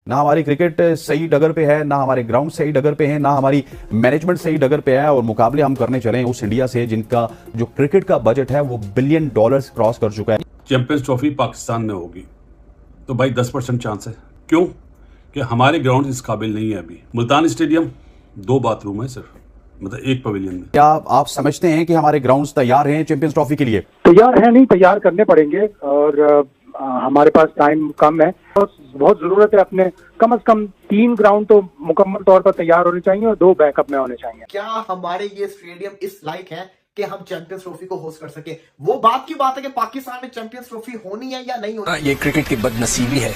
ना हमारी क्रिकेट सही डगर पे है, ना हमारे ग्राउंड सही डगर पे है, ना हमारी मैनेजमेंट सही डगर पे है। और मुकाबले हम करने चले हैं उस इंडिया से जिनका जो क्रिकेट का बजट है वो $1 बिलियन क्रॉस कर चुका है। चैंपियंस ट्रॉफी पाकिस्तान में होगी तो भाई 10% चांस है। क्यों? कि हमारे ग्राउंड इस काबिल नहीं है। अभी मुल्तान स्टेडियम 2 बाथरूम है सिर्फ, मतलब एक पवेलियन में। क्या आप समझते हैं कि हमारे ग्राउंड्स तैयार हैं चैंपियंस ट्रॉफी के लिए? तैयार है नहीं, तैयार करने पड़ेंगे। और हमारे पास टाइम कम है और बहुत जरूरत है। अपने कम से कम 3 ग्राउंड तो मुकम्मल तौर पर तैयार होने चाहिए और 2 बैकअप में होने चाहिए। क्या हमारे ये स्टेडियम इस लायक है कि हम चैंपियंस ट्रॉफी को होस्ट कर सके? वो बात की बात है कि पाकिस्तान में चैंपियंस ट्रॉफी होनी है या नहीं होनी। ये क्रिकेट की बदनसीबी है,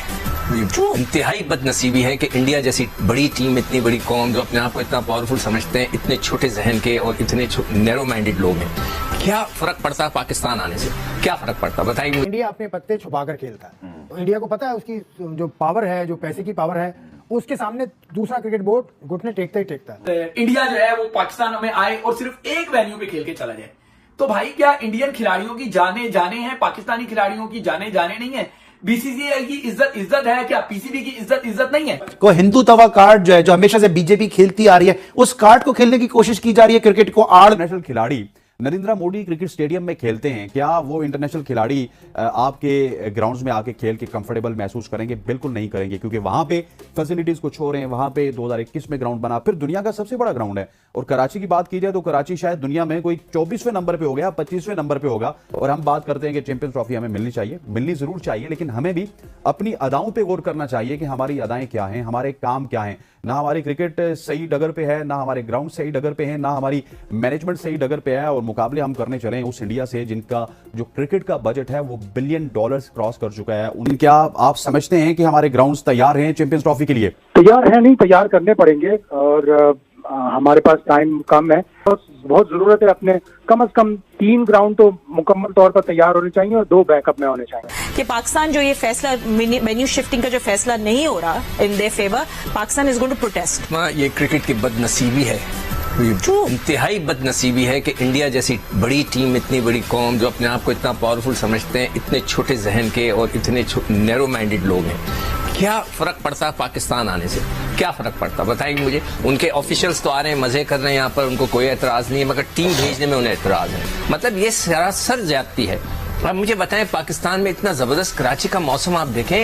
इंतहाई बदनसीबी है कि इंडिया जैसी बड़ी टीम, इतनी बड़ी कौम जो अपने आप को इतना पावरफुल समझते हैं, इतने छोटे जहन के और इतने नैरो माइंडेड लोग हैं। क्या फर्क पड़ता है पाकिस्तान आने से? क्या फर्क पड़ता है बताइए। इंडिया अपने पत्ते छुपाकर खेलता है। तो इंडिया को पता है उसकी जो पावर है, जो पैसे की पावर है, उसके सामने दूसरा क्रिकेट बोर्ड घुटने टेकता ही टेकता है। इंडिया जो है वो पाकिस्तान में आए और सिर्फ एक वेन्यू पे खेल के चला जाए, तो भाई क्या इंडियन खिलाड़ियों की जाने जाने हैं, पाकिस्तानी खिलाड़ियों की जाने जाने नहीं है? बीसीसीआई की इज्जत है क्या? पीसीबी की इज्जत नहीं है? को हिंदू तवा कार्ड जो है, जो हमेशा से बीजेपी खेलती आ रही है, उस कार्ड को खेलने की कोशिश की जा रही है। क्रिकेट को आड़ नेशनल खिलाड़ी नरेंद्र मोदी क्रिकेट स्टेडियम में खेलते हैं, क्या वो इंटरनेशनल खिलाड़ी आपके ग्राउंड्स में आके खेल के कंफर्टेबल महसूस करेंगे? बिल्कुल नहीं करेंगे, क्योंकि वहां पे फैसिलिटीज कुछ हो रहे हैं। वहां पे 2021 में ग्राउंड बना, फिर दुनिया का सबसे बड़ा ग्राउंड है। और कराची की बात की जाए तो कराची शायद दुनिया में कोई 24वें नंबर पे हो गया, 25वें नंबर पे होगा। और हम बात करते हैं कि चैंपियंस ट्रॉफी हमें मिलनी चाहिए, मिलनी जरूर चाहिए, लेकिन हमें भी अपनी अदाओं पे गौर करना चाहिए कि हमारी अदाएं क्या हैं, हमारे काम क्या हैं। ना हमारी क्रिकेट सही डगर पे है, ना हमारे ग्राउंड सही डगर पे है, ना हमारी मैनेजमेंट सही डगर पे है। और मुकाबले हम करने चले हैं उस इंडिया से जिनका जो क्रिकेट का बजट है वो $1 बिलियन क्रॉस कर चुका है। क्या आप समझते हैं कि हमारे ग्राउंड्स तैयार हैं चैंपियंस ट्रॉफी के लिए? तैयार है नहीं, तैयार करने पड़ेंगे। और हमारे पास टाइम कम है और बहुत जरूरत है। अपने कम से कम 3 ग्राउंड तो मुकम्मल तौर पर तैयार होने चाहिए और 2 बैकअप में होने चाहिए। कि पाकिस्तान जो ये फैसला मेन्यू शिफ्टिंग का जो फैसला नहीं हो रहा in their favour, Pakistan is going to protest. ये क्रिकेट की बदनसीबी है, इंतहाई बदनसीबी है कि इंडिया जैसी बड़ी टीम, इतनी बड़ी कौम जो अपने आप को इतना पावरफुल समझते हैं, इतने छोटे जहन के और इतने नैरो माइंडेड लोग हैं। क्या फर्क पड़ता है पाकिस्तान आने से? क्या फर्क पड़ता है बताइए मुझे। उनके ऑफिशियल्स तो आ रहे हैं, मजे कर रहे हैं यहाँ पर, उनको कोई एतराज नहीं है, मगर टीम भेजने में उन्हें एतराज है। मतलब ये सरासर ज्यादती है। अब मुझे बताएं, पाकिस्तान में इतना जबरदस्त कराची का मौसम आप देखें,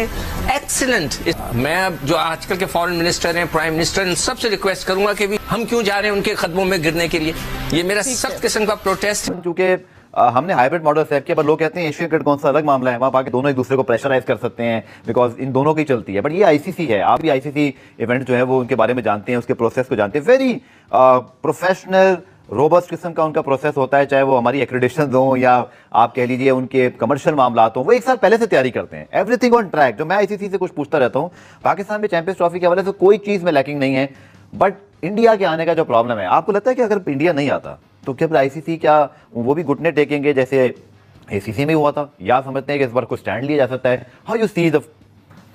एक्सीलेंट। मैं जो आजकल के फॉरेन मिनिस्टर हैं, प्राइम मिनिस्टर, इन सबसे रिक्वेस्ट करूंगा कि भी हम क्यों जा रहे हैं उनके कदमों में गिरने के लिए। ये मेरा सख्त किस्म का प्रोटेस्ट। क्योंकि हमने हाइब्रिड मॉडल सेट किया, पर लोग कहते हैं एशियन क्रिकेट कौन सा अलग मामला है, वहां पाके दोनों एक दूसरे को प्रेशराइज कर सकते हैं, बिकॉज इन दोनों की चलती है। बट ये आईसीसी है, आप भी आईसीसी इवेंट जो है वो उनके बारे में जानते हैं, उसके प्रोसेस को जानते हैं। वेरी प्रोफेशनल रोबस्ट किस्म का उनका प्रोसेस होता है, चाहे वो हमारी एक्रेडिशन हो या आप कह लीजिए उनके कमर्शियल मामला हो, वो एक साल पहले से तैयारी करते हैं। Everything on track. जो मैं आईसीसी से कुछ पूछता रहता हूँ, पाकिस्तान में चैंपियंस ट्रॉफी के हवाले से कोई चीज में लैकिंग नहीं है। बट इंडिया के आने का जो प्रॉब्लम है, आपको लगता है कि अगर इंडिया नहीं आता तो क्या आईसीसी क्या वो भी घुटने टेकेंगे जैसे एसीसी में हुआ था, या समझते हैं कि इस बार कुछ स्टैंड लिया जा सकता है? How you see the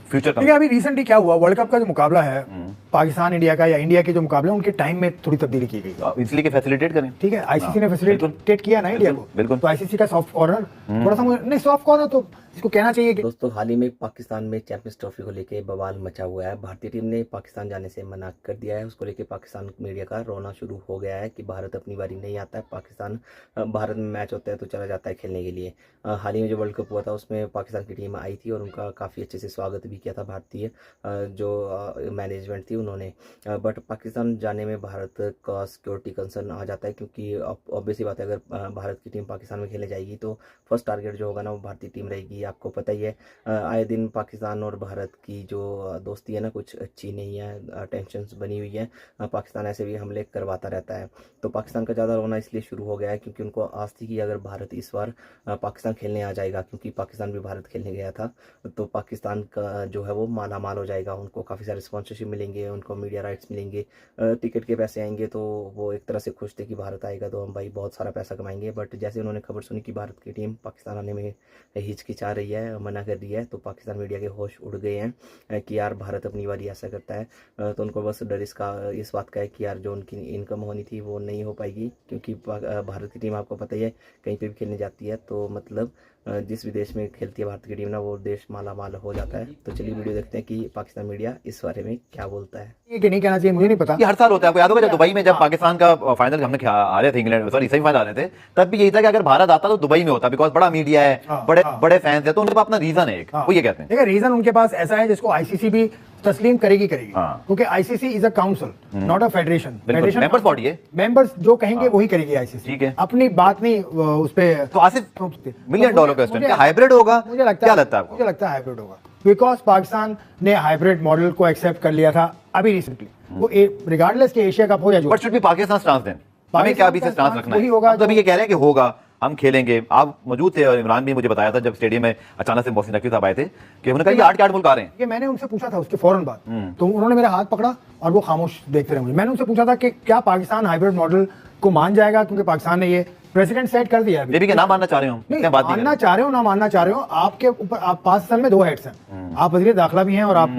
future? ठीक है, अभी रिसेंटली क्या हुआ, वर्ल्ड कप का जो मुकाबला है पाकिस्तान इंडिया का, या इंडिया के जो मुकाबले उनके टाइम में थोड़ी तब्दीली की गई, इसलिए कि फैसिलिटेट करें। ठीक है, आईसीसी ने फैसिलिटेट किया ना इंडिया को, बिल्कुल। तो आईसीसी का सॉफ्ट कॉर्नर थोड़ा सा नहीं, सॉफ्ट कॉर्नर तो इसको कहना चाहिए कि दोस्तों, हाल ही में पाकिस्तान में चैंपियंस ट्रॉफी को लेके बवाल मचा हुआ है। भारतीय टीम ने पाकिस्तान जाने से मना कर दिया है। उसको लेके पाकिस्तान मीडिया का रोना शुरू हो गया है कि भारत अपनी बारी नहीं आता है, पाकिस्तान भारत में मैच होता है तो चला जाता है खेलने के लिए। हाल ही में जो वर्ल्ड कप हुआ था उसमें पाकिस्तान की टीम आई थी और उनका काफ़ी अच्छे से स्वागत भी किया था भारतीय जो मैनेजमेंट थी उन्होंने। बट पाकिस्तान जाने में भारत का सिक्योरिटी कंसर्न आ जाता है, क्योंकि ऑब्वियसली बात है, अगर भारत की टीम पाकिस्तान में खेलने जाएगी तो फर्स्ट टारगेट जो होगा ना वो भारतीय टीम रहेगी। आपको पता ही है, आए दिन पाकिस्तान और भारत की जो दोस्ती है ना कुछ अच्छी नहीं है, टेंशन्स बनी हुई है। पाकिस्तान ऐसे भी हमले करवाता रहता है। तो पाकिस्तान का ज़्यादा रोना इसलिए शुरू हो गया है क्योंकि उनको आस थी कि अगर भारत इस बार पाकिस्तान खेलने आ जाएगा, क्योंकि पाकिस्तान भी भारत खेलने गया था, तो पाकिस्तान का जो है वो माला माल हो जाएगा। उनको काफ़ी सारे स्पॉन्सरशिप मिलेंगे, उनको मीडिया राइट्स मिलेंगे, टिकट के पैसे आएंगे। तो वो एक तरह से खुश थे कि भारत आएगा तो हम भाई बहुत सारा पैसा कमाएंगे। बट जैसे उन्होंने खबर सुनी कि भारत की टीम पाकिस्तान आने में हिचकिचा रही है, मना कर रही है, तो पाकिस्तान मीडिया के होश उड़ गए हैं कि यार भारत अपनी बारी ऐसा करता है। तो उनको बस डर इस बात का है कि यार जो उनकी इनकम होनी थी वो नहीं हो पाएगी, क्योंकि भारत की टीम आपको पता ही है कहीं पे भी खेलने जाती है तो मतलब जिस भी देश में खेलती है भारत की टीम ना, वो देश माला माल हो जाता है। तो चलिए वीडियो देखते हैं कि पाकिस्तान मीडिया इस बारे में क्या बोलता है। ये कि नहीं कहना चाहिए मुझे नहीं पता। ये हर साल होता है, आपको याद होगा जब दुबई में जब पाकिस्तान का फाइनल हमने आ रहे थे, इंग्लैंड सॉरी सेमीफाइनल आ रहे थे, तब भी यही था कि अगर भारत आता तो दुबई में होता, बिकॉज बड़ा मीडिया है, बड़े फैंस है, तो उनके पास अपना रीजन है एक, वो ये कहते हैं। देखिए रीजन उनके पास ऐसा है जिसको आईसीसी भी तस्लीम करेगी क्योंकि ICC is a council not a federation. Members body है, मेंबर्स जो कहेंगे वही करेगी आईसीसी, ठीक है, अपनी बात नहीं उस पे। तो आसिफ $1 मिलियन क्वेश्चन, क्या हाइब्रिड होगा? मुझे लगता क्या लगता है आपको? मुझे लगता है हाइब्रिड होगा, बिकॉज पाकिस्तान ने हाइब्रिड मॉडल को एक्सेप्ट कर लिया था अभी रिसेंटली। वो रिगार्डलेस के एशिया कप हो या जो, but should be Pakistan stance then, हमें क्या अभी से स्टांस रखना है? होगा तो अभी ये कह रहे हैं कि होगा, हम खेलेंगे। आप मौजूद थे और इमरान भी मुझे बताया था जब स्टेडियम में अचानक से मोहसिन नकवी साहब आए थे कि उन्होंने कहा कि 8 के 8 मुल्क आ रहे हैं। ये मैंने उनसे पूछा था उसके फौरन बाद, तो उन्होंने मेरा हाथ पकड़ा और वो खामोश देखते रहे मुझे। मैंने उनसे पूछा था कि क्या पाकिस्तान हाइब्रिड मॉडल को मान जाएगा, क्योंकि पाकिस्तान ने ये प्रेसिडेंट सेट कर दिया है। ये भी ना मानना चाह रहे हो? नहीं, मानना चाह रहे हो ना मानना चाह रहे हो, आपके ऊपर। आप पाकिस्तान में 2 हेड्स हैं, आप वजीर दाखिला भी हैं और आप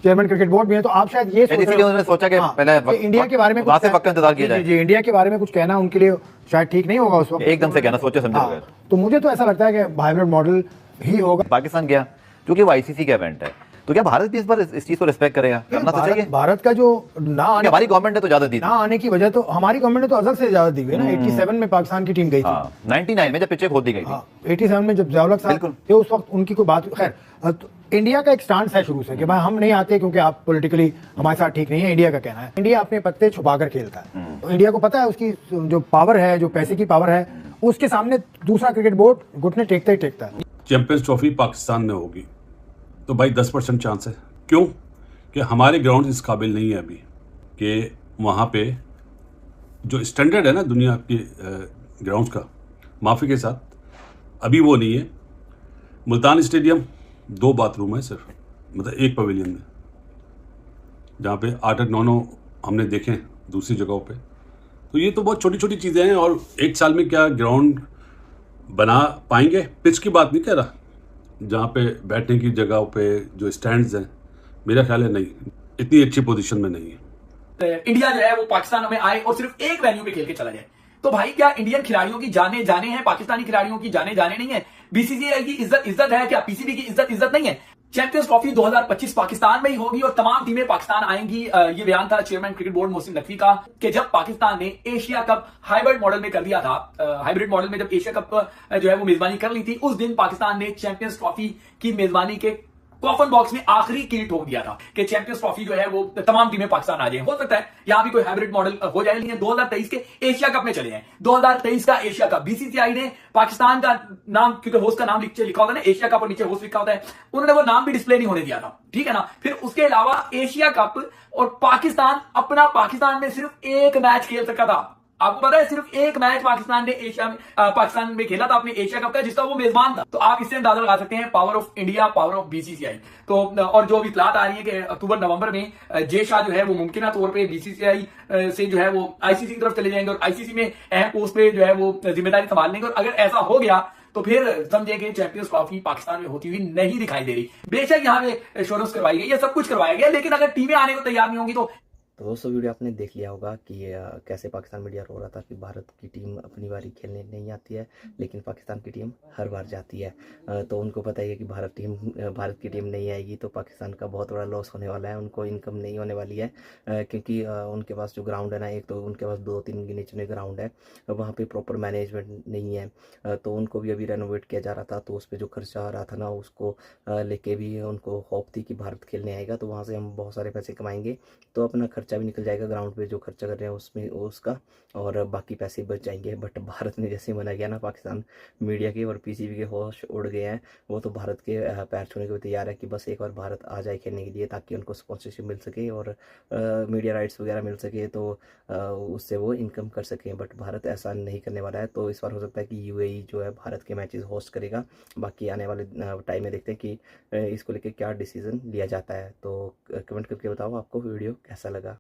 चेयरमैन क्रिकेट बोर्ड भी हैं, तो आप शायद ये उन्होंने सोचा कि पहले इंडिया के बारे में इंतजार किया जाए। जी, इंडिया के बारे में कुछ कहना उनके लिए शायद ठीक नहीं होगा उस वक्त, एकदम से कहना सोचे समझे बगैर। तो मुझे तो ऐसा लगता है कि हाइब्रिड मॉडल ही होगा। पाकिस्तान गया क्योंकि वो आईसीसी का इवेंट है, तो क्या भारत भी इस बार इस चीज को रिस्पेक्ट करेगा? करना तो चाहिए। भारत का जो ना आने, हमारी गवर्नमेंट ने तो ज्यादा दी, ना आने की वजह तो हमारी गवर्नमेंट ने तो अजल से ज्यादा दी हुई है ना। 87 में पाकिस्तान की टीम गई थी, 99 में जब पिछे खोद दी गई थी, 87 में जब ज़िया-उल-हक साहब थे उस वक्त उनकी कोई बात। खैर, तो इंडिया का एक स्टांस है शुरू से कि भाई हम नहीं आते क्योंकि आप पॉलिटिकली हमारे साथ ठीक नहीं है, इंडिया का कहना है। इंडिया अपने पत्ते छुपाकर खेलता है, तो इंडिया को पता है उसकी जो पावर है, जो पैसे की पावर है, उसके सामने दूसरा क्रिकेट बोर्ड घुटने टेकता ही टेकता है। चैंपियंस ट्रॉफी पाकिस्तान में होगी तो भाई 10% चांस है। क्यों? कि हमारे ग्राउंड इस काबिल नहीं है अभी कि वहाँ पे जो स्टैंडर्ड है ना दुनिया के ग्राउंड्स का, माफ़ी के साथ अभी वो नहीं है। मुल्तान स्टेडियम 2 बाथरूम है सिर्फ, मतलब एक पवेलियन में, जहाँ पे 8-9 हमने देखे हैं दूसरी जगहों पे। तो ये तो बहुत छोटी छोटी चीज़ें हैं, और एक साल में क्या ग्राउंड बना पाएंगे? पिच की बात नहीं कह रहा, जहाँ पे बैठने की जगहों पे जो स्टैंड्स हैं, मेरा ख्याल है नहीं, इतनी अच्छी पोजीशन में नहीं है। इंडिया जो है वो पाकिस्तान में आए और सिर्फ एक वेन्यू पे खेल के चला जाए, तो भाई क्या इंडियन खिलाड़ियों की जाने जाने हैं, पाकिस्तानी खिलाड़ियों की जाने जाने नहीं है? बीसीसीआई की इज्जत है क्या? पीसीबी की इज्जत नहीं है? चैंपियंस ट्रॉफी 2025 पाकिस्तान में ही होगी और तमाम टीमें पाकिस्तान आएंगी। ये बयान था chairman cricket board Mohsin Naqvi का कि जब पाकिस्तान ने एशिया कप हाइब्रिड मॉडल में कर दिया था, हाइब्रिड मॉडल में जब एशिया कप जो है वो मेजबानी कर ली थी, उस दिन पाकिस्तान ने चैंपियंस ट्रॉफी की मेजबानी के कॉफन बॉक्स में आखिरी कील ठोक दिया था कि चैंपियंस ट्रॉफी जो है वो तमाम टीमें पाकिस्तान आ जाए। हो सकता है यहां भी कोई हाइब्रिड मॉडल हो जाए, लेकिन 2023 के एशिया कप में चले जाएं। 2023 का एशिया कप बीसीसीआई ने पाकिस्तान का नाम, क्योंकि होस्ट का नाम नीचे लिखा होता है ना, एशिया कप और नीचे होस्ट लिखा होता है, उन्होंने वो नाम भी डिस्प्ले नहीं होने दिया था, ठीक है ना। फिर उसके अलावा एशिया कप और पाकिस्तान में सिर्फ एक मैच खेल सका था। आपको पता है सिर्फ एक मैच पाकिस्तान में खेला था अपने एशिया कप का, जिसका वो मेजबान था। तो आप इससे अंदाजा लगा सकते हैं power of India, power of BCCI. तो और जो भी इतलात आ रही है कि अक्टूबर नवंबर में जे शाह जो है वो मुमकिन तौर पे बीसीसीआई से जो है वो आईसीसी की तरफ चले जाएंगे और आईसीसी में अहम पोस्ट पे जो है वो जिम्मेदारी संभाल लेंगे। और अगर ऐसा हो गया तो फिर समझेंगे चैंपियंस ट्रॉफी पाकिस्तान में होती हुई नहीं दिखाई दे रही। बेशक यहाँ पे शोरूम्स करवाई गई, ये सब कुछ करवाया गया, लेकिन अगर टीमें आने को तैयार नहीं होंगी तो दोस्तों वीडियो आपने देख लिया होगा कि कैसे पाकिस्तान मीडिया रो रहा था कि भारत की टीम अपनी बारी खेलने नहीं आती है, लेकिन पाकिस्तान की टीम हर बार जाती है। तो उनको पता ही है कि भारत की टीम नहीं आएगी तो पाकिस्तान का बहुत बड़ा लॉस होने वाला है, उनको इनकम नहीं होने वाली है, क्योंकि उनके पास जो ग्राउंड है ना, एक तो उनके पास 2-3 गिने चुने ग्राउंड है, वहाँ पर प्रॉपर मैनेजमेंट नहीं है। तो उनको भी अभी रेनोवेट किया जा रहा था, तो उस पर जो खर्चा आ रहा था ना, उसको लेके भी उनको होप थी कि भारत खेलने आएगा तो वहाँ से हम बहुत सारे पैसे कमाएंगे, तो अपना खर्चा भी निकल जाएगा ग्राउंड पे जो खर्चा कर रहे हैं उसमें उसका, और बाकी पैसे बच जाएंगे। बट भारत ने जैसे मना किया ना, पाकिस्तान मीडिया के और पीसीबी के होश उड़ गए हैं। वो तो भारत के पैर छूने को तैयार है कि बस एक बार भारत आ जाए खेलने के लिए, ताकि उनको स्पॉन्सरशिप मिल सके और मीडिया राइट्स वगैरह मिल सके, तो उससे वो इनकम कर सकें। बट भारत ऐसा नहीं करने वाला है, तो इस बार हो सकता है कि यूएई जो है भारत के मैचेस होस्ट करेगा। बाकी आने वाले टाइम में देखते हैं कि इसको लेकर क्या डिसीजन लिया जाता है। तो कमेंट करके बताओ आपको वीडियो कैसा लगा।